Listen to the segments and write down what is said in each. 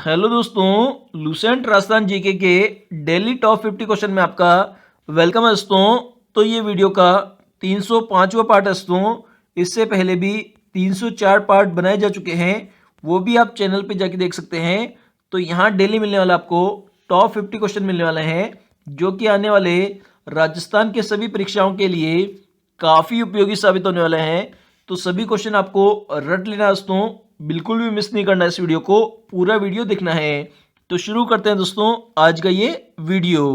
Hello दोस्तों, Lucent Rajasthan GK के daily top 50 question में आपका वेलकम है दोस्तों। तो ये वीडियो का 305वां पार्ट है दोस्तों। इससे पहले भी 304 पार्ट बनाए जा चुके हैं, वो भी आप चैनल पे जाके देख सकते हैं। तो यहाँ डेली मिलने वाला आपको टॉप 50 क्वेश्चन मिलने वाले हैं, जो कि आने वाले राजस्थान के सभी परीक्षाओं के लिए काफ़ी उपयोगी साबित होने वाले हैं। तो सभी क्वेश्चन आपको रट लेना दोस्तों, बिल्कुल भी मिस नहीं करना, इस वीडियो को पूरा वीडियो देखना है। तो शुरू करते हैं दोस्तों आज का ये वीडियो।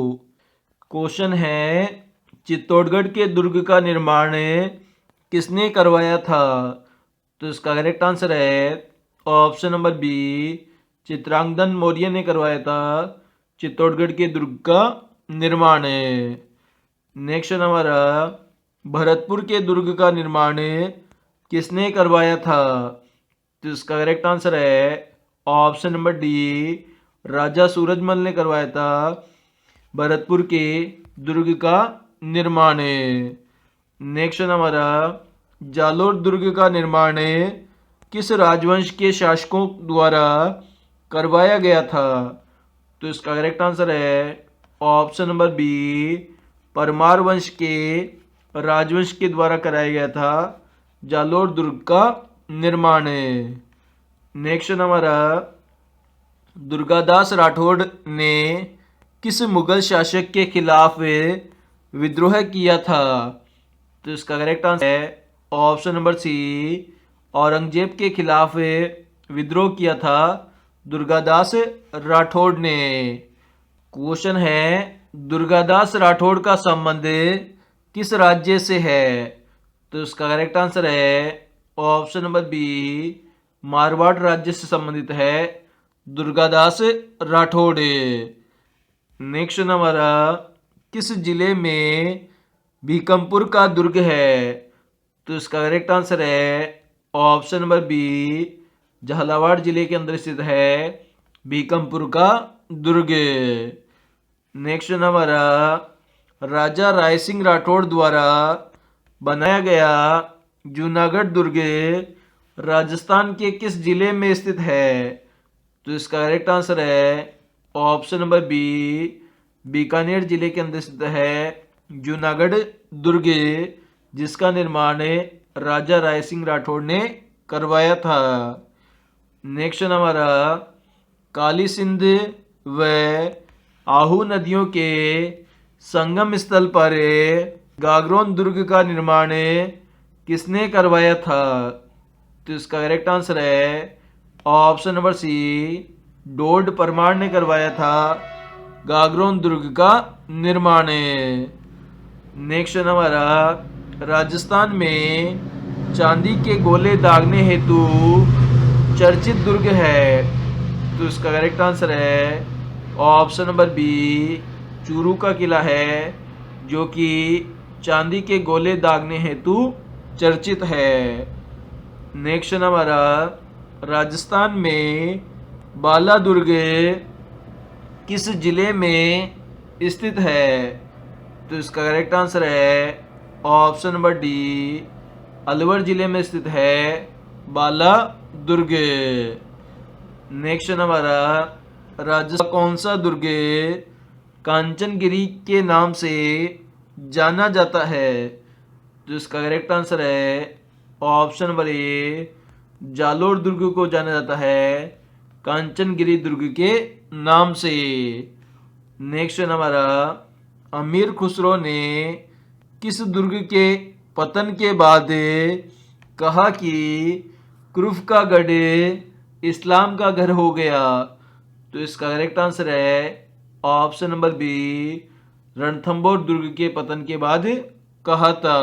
क्वेश्चन है, चित्तौड़गढ़ के दुर्ग का निर्माण किसने करवाया था? तो इसका करेक्ट आंसर है ऑप्शन नंबर बी, चित्रांगदन मौर्य ने करवाया था चित्तौड़गढ़ के दुर्ग का निर्माण। नेक्स्ट हमारा, भरतपुर के दुर्ग का निर्माण किसने करवाया था? तो इसका करेक्ट आंसर है ऑप्शन नंबर डी, राजा सूरजमल ने करवाया था भरतपुर के दुर्ग का निर्माण। नेक्स्ट हमारा, जालोर दुर्ग का निर्माण किस राजवंश के शासकों द्वारा करवाया गया था? तो इसका करेक्ट आंसर है ऑप्शन नंबर बी, परमार वंश के राजवंश के द्वारा कराया गया था जालोर दुर्ग का निर्माण। नेक्स्ट हमारा, दुर्गादास राठौड़ ने किस मुगल शासक के खिलाफ विद्रोह किया था? तो इसका करेक्ट आंसर है ऑप्शन नंबर सी, औरंगजेब के खिलाफ विद्रोह किया था दुर्गादास राठौड़ ने। क्वेश्चन है, दुर्गादास राठौड़ का संबंध किस राज्य से है? तो इसका करेक्ट आंसर है ऑप्शन नंबर बी, मारवाड़ राज्य से संबंधित है दुर्गादास राठौड़। नेक्स्ट हमारा, किस जिले में भीकमपुर का दुर्ग है? तो इसका करेक्ट आंसर है ऑप्शन नंबर बी, झालावाड़ जिले के अंदर स्थित है भीकमपुर का दुर्ग। नेक्स्ट हमारा, राजा राय सिंह राठौड़ द्वारा बनाया गया जूनागढ़ दुर्ग राजस्थान के किस जिले में स्थित है? तो इसका करेक्ट आंसर है ऑप्शन नंबर बी, बीकानेर जिले के अंदर स्थित है जूनागढ़ दुर्ग, जिसका निर्माण राजा राय सिंह राठौड़ ने करवाया था। नेक्स्ट हमारा, काली सिंध व आहू नदियों के संगम स्थल पर गागरोन दुर्ग का निर्माण किसने करवाया था? तो इसका करेक्ट आंसर है ऑप्शन नंबर सी, डोड परमार ने करवाया था गागरोन दुर्ग का निर्माण। नेक्स्ट हमारा, राजस्थान में चांदी के गोले दागने हेतु चर्चित दुर्ग है। तो इसका करेक्ट आंसर है ऑप्शन नंबर बी, चूरू का किला है, जो कि चांदी के गोले दागने हेतु चर्चित है। नेक्स्ट हमारा, राजस्थान में बाला दुर्ग किस जिले में स्थित है? तो इसका करेक्ट आंसर है ऑप्शन नंबर डी, अलवर जिले में स्थित है बाला दुर्ग। नेक्स्ट हमारा, राजस्थान कौन सा दुर्ग कांचनगिरी के नाम से जाना जाता है? तो इसका करेक्ट आंसर है ऑप्शन नंबर ए, जालोर दुर्ग को जाना जाता है कांचनगिरी दुर्ग के नाम से। नेक्स्ट हमारा, अमीर खुसरो ने किस दुर्ग के पतन के बाद कहा कि क्रुफ का गढ़ इस्लाम का घर हो गया? तो इसका करेक्ट आंसर है ऑप्शन नंबर बी, रणथंबोर दुर्ग के पतन के बाद कहा था।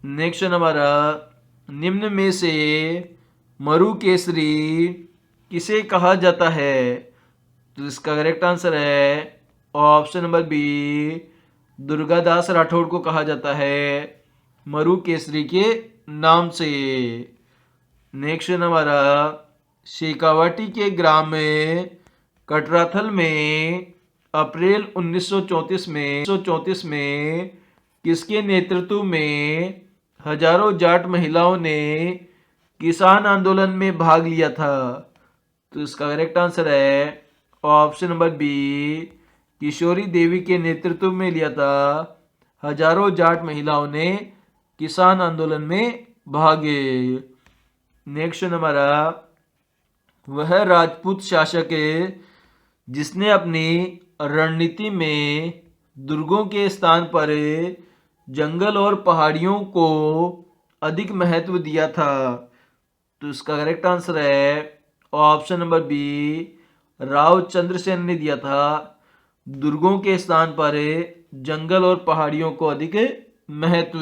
नेक्स्ट हमारा, निम्न में से मरु केसरी किसे कहा जाता है? तो इसका करेक्ट आंसर है option number B, Durgadas Rathore को कहा जाता है मरु केसरी के नाम से। नेक्स्ट हमारा, शेखावाटी के ग्राम कटराथल में अप्रैल 1934 में किसके नेतृत्व में हजारों जाट महिलाओं ने किसान आंदोलन में भाग लिया था? तो इसका करेक्ट आंसर है ऑप्शन नंबर बी, किशोरी देवी के नेतृत्व में लिया था। हजारों जाट महिलाओं ने किसान आंदोलन में भागे। नेक्स्ट हमारा, वह राजपूत शासक है जिसने अपनी रणनीति में दुर्गों के स्थान पर जंगल और पहाड़ियों को अधिक महत्व दिया था। तो इसका करेक्ट आंसर है option number B, Rao Chandrasen ने दिया था। दुर्गों के स्थान पर जंगल और पहाड़ियों को अधिक महत्व।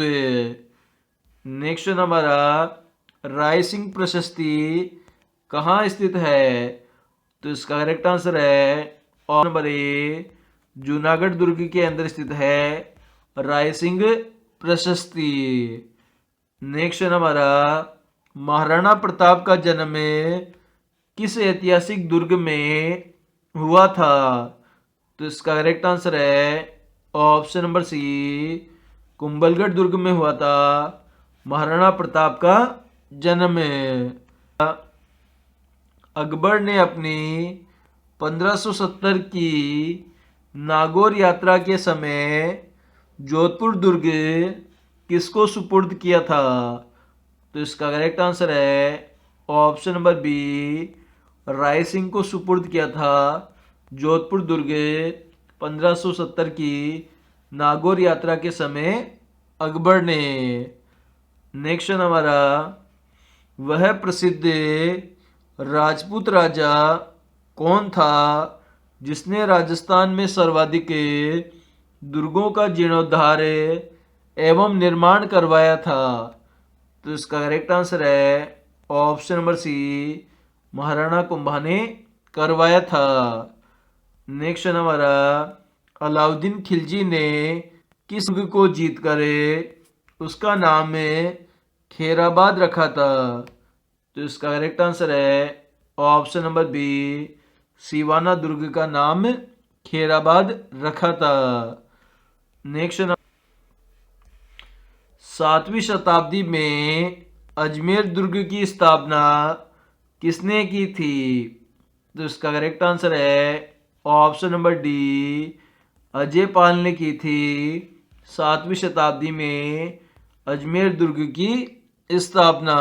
नेक्स्ट हमारा, राय सिंह प्रशस्ति कहाँ स्थित है? तो इसका करेक्ट आंसर है ऑप्शन नंबर ए, जूनागढ़ दुर्ग के अंदर स्थित है राय सिंह प्रशस्ति। नेक्स्ट हमारा, महाराणा प्रताप का जन्म किस ऐतिहासिक दुर्ग में हुआ था? तो इसका करेक्ट आंसर है ऑप्शन नंबर सी, कुंभलगढ़ दुर्ग में हुआ था महाराणा प्रताप का जन्म। अकबर ने अपनी 1570 की नागौर यात्रा के समय जोधपुर दुर्ग किसको सुपुर्द किया था? तो इसका करेक्ट आंसर है option number B, Rai Singh को सुपुर्द किया था जोधपुर दुर्ग 1570 की नागौर यात्रा के समय अकबर ने। नेक्स्ट हमारा, वह प्रसिद्ध राजपूत राजा कौन था जिसने राजस्थान में सर्वाधिक दुर्गों का जीर्णोद्धार एवं निर्माण करवाया था? तो इसका करेक्ट आंसर है option number C, Maharana Kumbha ने करवाया था। नेक्स्ट हमारा, अलाउद्दीन खिलजी ने किस दुर्ग को जीतकर उसका नाम खेराबाद रखा था? तो इसका करेक्ट आंसर है ऑप्शन नंबर बी, सिवाना दुर्ग का नाम खेराबाद रखा था। नेक्स्ट, 7वीं शताब्दी में अजमेर दुर्ग की स्थापना किसने की थी? तो इसका करेक्ट आंसर है option number D, Ajay Pal ने की थी 7वीं शताब्दी में अजमेर दुर्ग की स्थापना।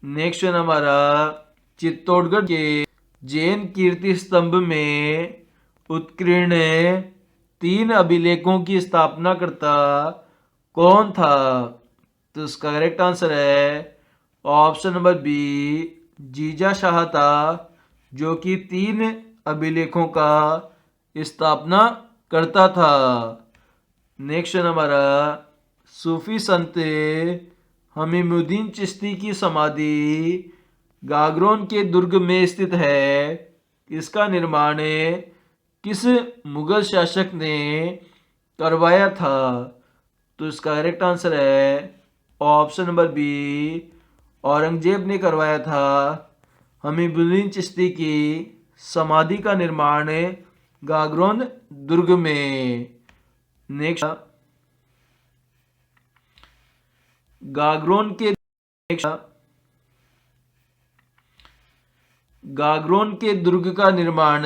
नेक्स्ट हमारा, चित्तौड़गढ़ के जैन कीर्ति स्तंभ में उत्कीर्ण 3 अभिलेखों की स्थापना करता कौन था? तो इसका करेक्ट आंसर है ऑप्शन नंबर बी, जीजा शाह था जो कि 3 अभिलेखों का स्थापना करता था। नेक्स्ट हमारा, सूफी संत हमीमुद्दीन चिश्ती की समाधि गागरोन के दुर्ग में स्थित है। इसका निर्माण किस मुगल शासक ने करवाया था? तो इसका करेक्ट आंसर है ऑप्शन नंबर बी, औरंगजेब ने करवाया था हमीमुद्दीन चिश्ती की समाधि का निर्माण गागरोन दुर्ग में। नेक्स्ट, गागरोन के दुर्ग का निर्माण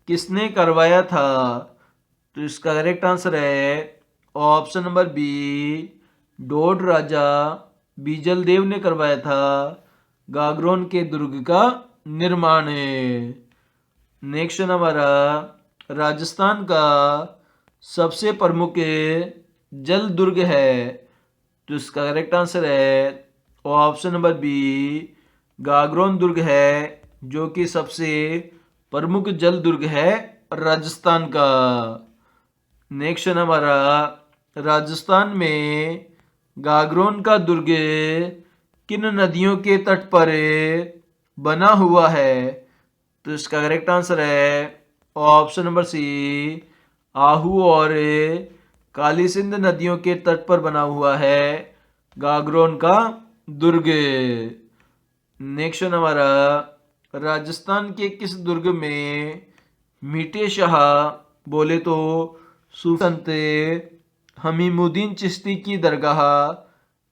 किसने करवाया था? तो इसका करेक्ट आंसर है ऑप्शन नंबर बी, डोड राजा बीजल देव ने करवाया था गागरोन के दुर्ग का निर्माण। नेक्स्ट हमारा, राजस्थान का सबसे प्रमुख जल दुर्ग है। तो इसका करेक्ट आंसर है ऑप्शन नंबर बी, गागरोन दुर्ग है जो कि सबसे प्रमुख जल दुर्ग है राजस्थान का। नेक्स्ट हमारा, राजस्थान में गागरोन का दुर्ग किन नदियों के तट पर बना हुआ है? तो इसका करेक्ट आंसर है ऑप्शन नंबर सी, आहू और काली सिंध नदियों के तट पर बना हुआ है गागरोन का दुर्ग। नेक्स्ट हमारा, राजस्थान के किस दुर्ग में मीठे शाह बोले तो सूफी संत हमीमुद्दीन चिश्ती की दरगाह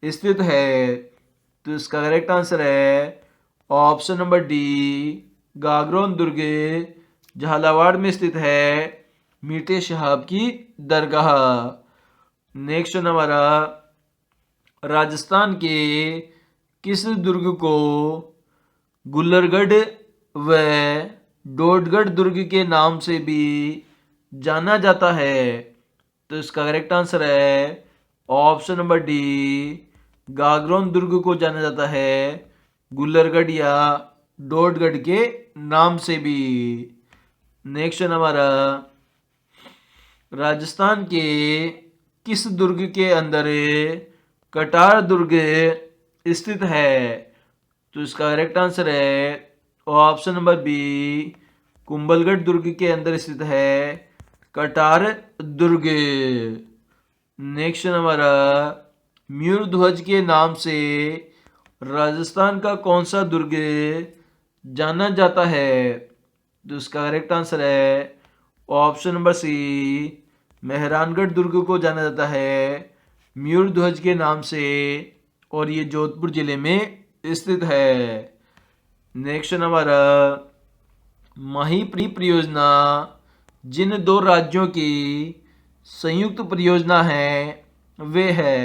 स्थित है? तो इसका करेक्ट आंसर है ऑप्शन नंबर डी गागरोन दुर्ग झालावाड़ में स्थित है मीठे शहाब की दरगाह। नेक्स्ट हमारा राजस्थान के किस दुर्ग को गुल्लरगढ़ व डोडगढ़ दुर्ग के नाम से भी जाना जाता है? तो इसका करेक्ट आंसर है ऑप्शन नंबर डी गागरोन दुर्ग को जाना जाता है गुल्लरगढ़ या डोडगढ़ के नाम से भी। नेक्स्ट हमारा राजस्थान के किस दुर्ग के अंदर कटार दुर्ग स्थित है? तो इसका करेक्ट आंसर है ऑप्शन नंबर बी कुंभलगढ़ दुर्ग के अंदर स्थित है कटार दुर्ग। नेक्स्ट हमारा मयूर ध्वज के नाम से राजस्थान का कौन सा दुर्ग जाना जाता है? तो इसका करेक्ट आंसर है ऑप्शन नंबर सी मेहरानगढ़ दुर्ग को जाना जाता है मयूर ध्वज के नाम से और ये जोधपुर जिले में स्थित है। नेक्स्ट हमारा माही परियोजना जिन दो राज्यों की संयुक्त परियोजना है वे है?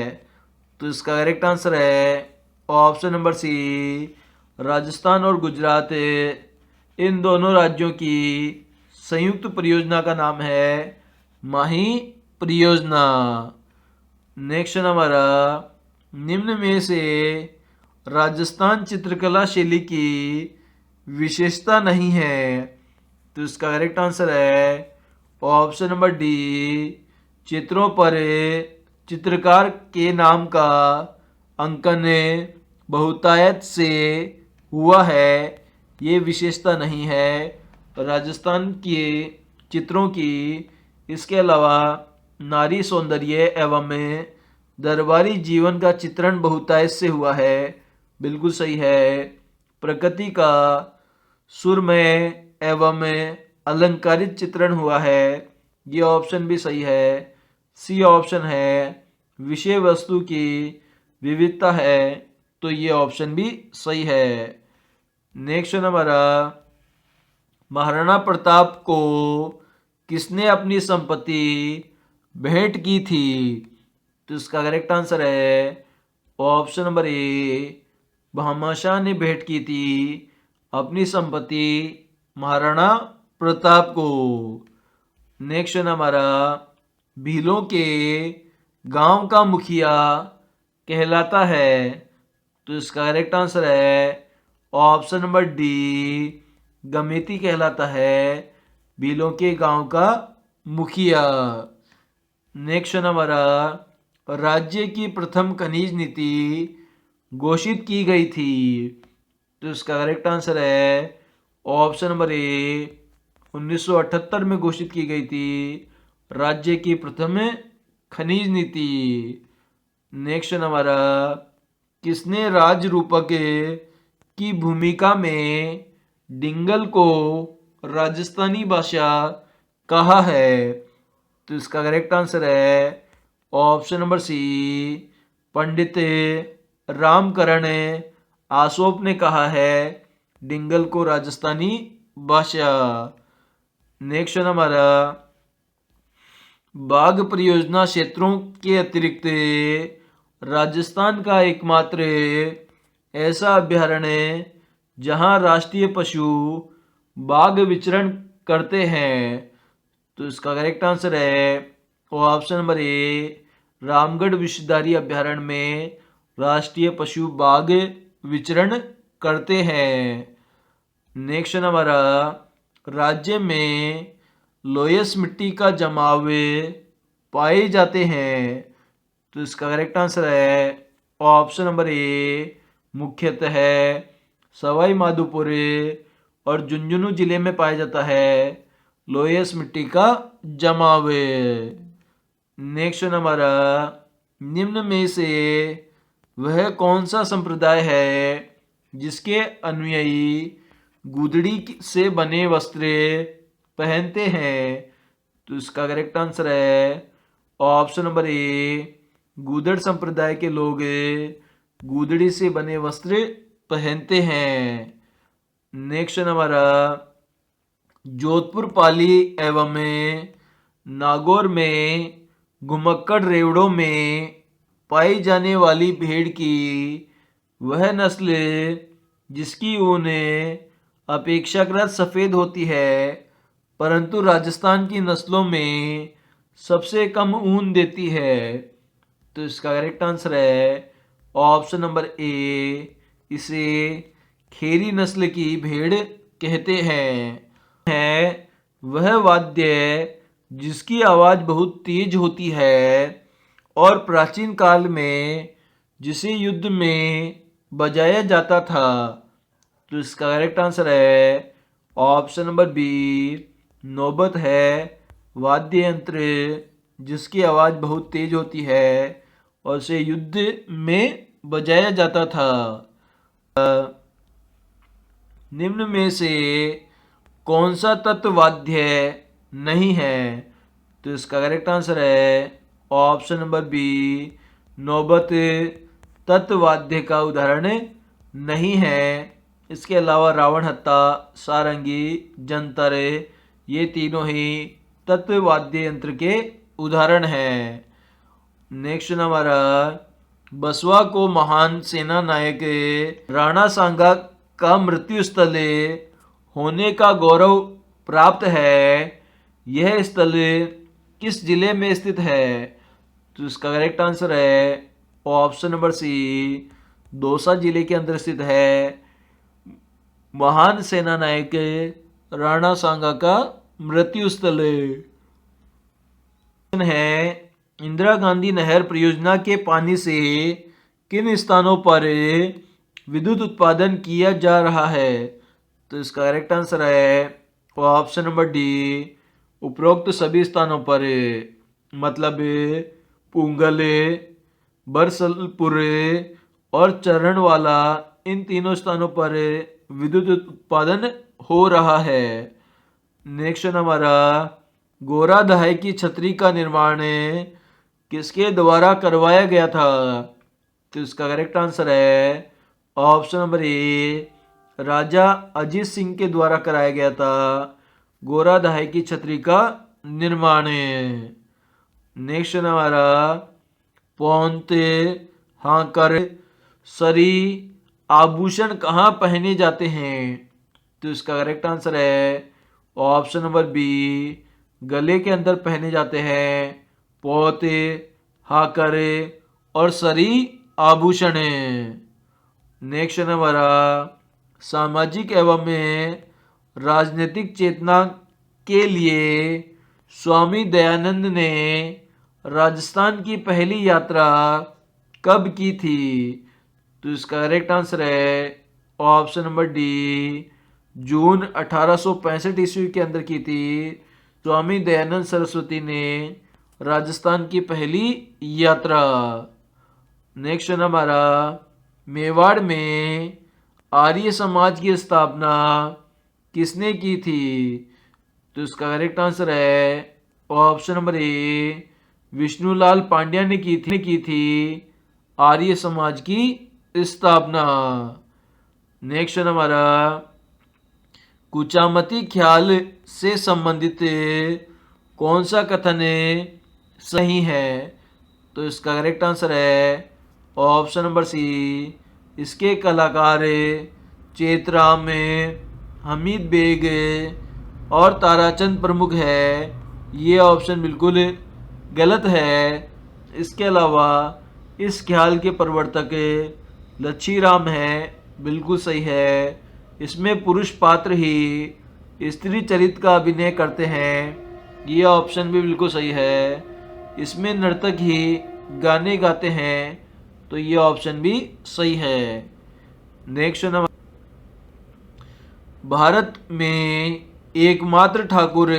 तो इसका करेक्ट आंसर है ऑप्शन नंबर सी राजस्थान और गुजरात। इन दोनों राज्यों की संयुक्त परियोजना का नाम है माही परियोजना। नेक्स्ट हमारा निम्न में से राजस्थान चित्रकला शैली की विशेषता नहीं है? तो इसका करेक्ट आंसर है ऑप्शन नंबर डी चित्रों पर चित्रकार के नाम का अंकन बहुतायत से हुआ है। ये विशेषता नहीं है राजस्थान के चित्रों की। इसके अलावा नारी सौंदर्य एवं दरबारी जीवन का चित्रण बहुतायत से हुआ है। बिल्कुल सही है। प्रकृति का सुरमय एवं अलंकारित चित्रण हुआ है। ये ऑप्शन भी सही है। सी ऑप्शन है विषय वस्तु की विविधता है, तो ये ऑप्शन भी सही है। नेक्स्ट हमारा महाराणा प्रताप को किसने अपनी संपत्ति भेंट की थी? तो इसका करेक्ट आंसर है ऑप्शन नंबर ए भामाशाह ने भेंट की थी अपनी संपत्ति महाराणा प्रताप को। नेक्स्ट हमारा भीलों के गांव का मुखिया कहलाता है? तो इसका करेक्ट आंसर है ऑप्शन नंबर डी गमेती कहलाता है भीलों के गांव का मुखिया। नेक्स्ट हमारा राज्य की प्रथम खनिज नीति घोषित की गई थी? तो इसका करेक्ट आंसर है ऑप्शन नंबर ए 1978 में घोषित की गई थी राज्य की प्रथम खनिज नीति। नेक्स्ट हमारा किसने राज रूपक की भूमिका में डिंगल को राजस्थानी भाषा कहा है? तो इसका करेक्ट आंसर है ऑप्शन नंबर सी पंडित रामकरण आसोप ने कहा है डिंगल को राजस्थानी भाषा। नेक्स्ट हमारा बाघ परियोजना क्षेत्रों के अतिरिक्त राजस्थान का एकमात्र ऐसा अभ्यारण्य जहां राष्ट्रीय पशु बाघ विचरण करते हैं? तो इसका करेक्ट आंसर है option number A Ramgarh Vishdhari अभ्यारण्य में राष्ट्रीय पशु बाघ विचरण करते हैं। नेक्स्ट हमारा राज्य में लोयस मिट्टी का जमाव पाए जाते हैं? तो इसका करेक्ट आंसर है ऑप्शन नंबर ए मुख्यतः सवाई माधोपुर और झुंझुनू जिले में पाया जाता है लोयस मिट्टी का जमाव। नेक्स्ट हमारा निम्न में से वह कौन सा संप्रदाय है जिसके अनुयायी गुदड़ी से बने वस्त्र पहनते हैं? तो इसका करेक्ट आंसर है ऑप्शन नंबर ए गूदड़ संप्रदाय के लोग गुदड़ी से बने वस्त्र पहनते हैं। नेक्स्ट हमारा जोधपुर पाली एवं नागौर में घुमक्कड़ रेवड़ों में पाई जाने वाली भेड़ की वह नस्ल जिसकी ऊन अपेक्षाकृत सफ़ेद होती है परंतु राजस्थान की नस्लों में सबसे कम ऊन देती है। तो इसका करेक्ट आंसर है ऑप्शन नंबर ए, इसे खेरी नस्ल की भेड़ कहते हैं। है वह वाद्य जिसकी आवाज़ बहुत तेज होती है और प्राचीन काल में जिसे युद्ध में बजाया जाता था। तो इसका करेक्ट आंसर है ऑप्शन नंबर बी, नौबत है वाद्य यंत्र जिसकी आवाज़ बहुत तेज होती है और उसे युद्ध में बजाया जाता था। निम्न में से कौन सा तत्व वाद्य नहीं है? तो इसका करेक्ट आंसर है ऑप्शन नंबर बी, नौबत तत्व वाद्य का उदाहरण नहीं है। इसके अलावा रावण हत्ता, सारंगी, जंतर ये तीनों ही तत्व वाद्य यंत्र के उदाहरण हैं। नेक्स्ट हमारा बसवा को महान सेना नायक राणा सांगा का मृत्यु स्थल होने का गौरव प्राप्त है। यह स्थल किस जिले में स्थित है? तो इसका करेक्ट आंसर है ऑप्शन नंबर सी, दौसा जिले के अंदर स्थित है। महान सेना नायक राणा सांगा का मृत्यु स्थल है। इंदिरा गांधी नहर परियोजना के पानी से किन स्थानों पर विद्युत उत्पादन किया जा रहा है? तो इसका करेक्ट आंसर है ऑप्शन नंबर डी, उपरोक्त सभी स्थानों पर। मतलब पुंगल, बरसलपुर और चरणवाला, इन तीनों स्थानों पर विद्युत उत्पादन हो रहा है। नेक्स्ट हमारा गोरा दहाई की छतरी का निर्माण किसके द्वारा करवाया गया था? तो इसका करेक्ट आंसर है ऑप्शन नंबर ए, राजा अजीत सिंह के द्वारा कराया गया था गोरा दहाई की छतरी का निर्माण। नेक्स्ट हमारा पौंते, हाकर, सरी आभूषण कहाँ पहने जाते हैं? तो इसका करेक्ट आंसर है ऑप्शन नंबर बी, गले के अंदर पहने जाते हैं पौते, हाकर और सरी आभूषण। नेक्स्ट हमारा सामाजिक एवं राजनीतिक चेतना के लिए स्वामी दयानंद ने राजस्थान की पहली यात्रा कब की थी? तो इसका करेक्ट आंसर है ऑप्शन नंबर डी, जून 1865 ईस्वी के अंदर की थी। स्वामी दयानंद सरस्वती ने राजस्थान की पहली यात्रा। नेक्स्ट हमारा मेवाड़ में आर्य समाज की स्थापना किसने की थी? तो इसका करेक्ट आंसर है option number A, Vishnulal Pandya ने की थी आर्य समाज की स्थापना। नेक्स्ट हमारा कुचामती ख्याल से संबंधित कौन सा कथन सही है? तो इसका करेक्ट आंसर है ऑप्शन नंबर सी, इसके कलाकार चेतराम, हमीद बेग और ताराचंद प्रमुख है। ये ऑप्शन बिल्कुल गलत है। इसके अलावा इस ख्याल के प्रवर्तक लच्छीराम है, बिल्कुल सही है। इसमें पुरुष पात्र ही स्त्री चरित्र का अभिनय करते हैं, ये ऑप्शन भी बिल्कुल सही है। इसमें नर्तक ही गाने गाते हैं, तो ये ऑप्शन भी सही है। नेक्स्ट नंबर, भारत में एकमात्र ठाकुर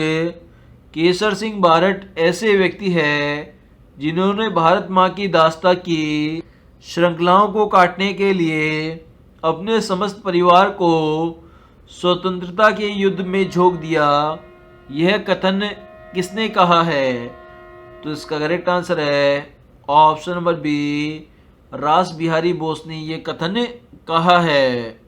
केसर सिंह बारट ऐसे व्यक्ति हैं जिन्होंने भारत माँ की दास्ता की श्रृंखलाओं को काटने के लिए अपने समस्त परिवार को स्वतंत्रता के युद्ध में झोंक दिया। यह कथन किसने कहा है? तो इसका करेक्ट आंसर है ऑप्शन नंबर बी, रास बिहारी बोस ने यह कथन कहा है।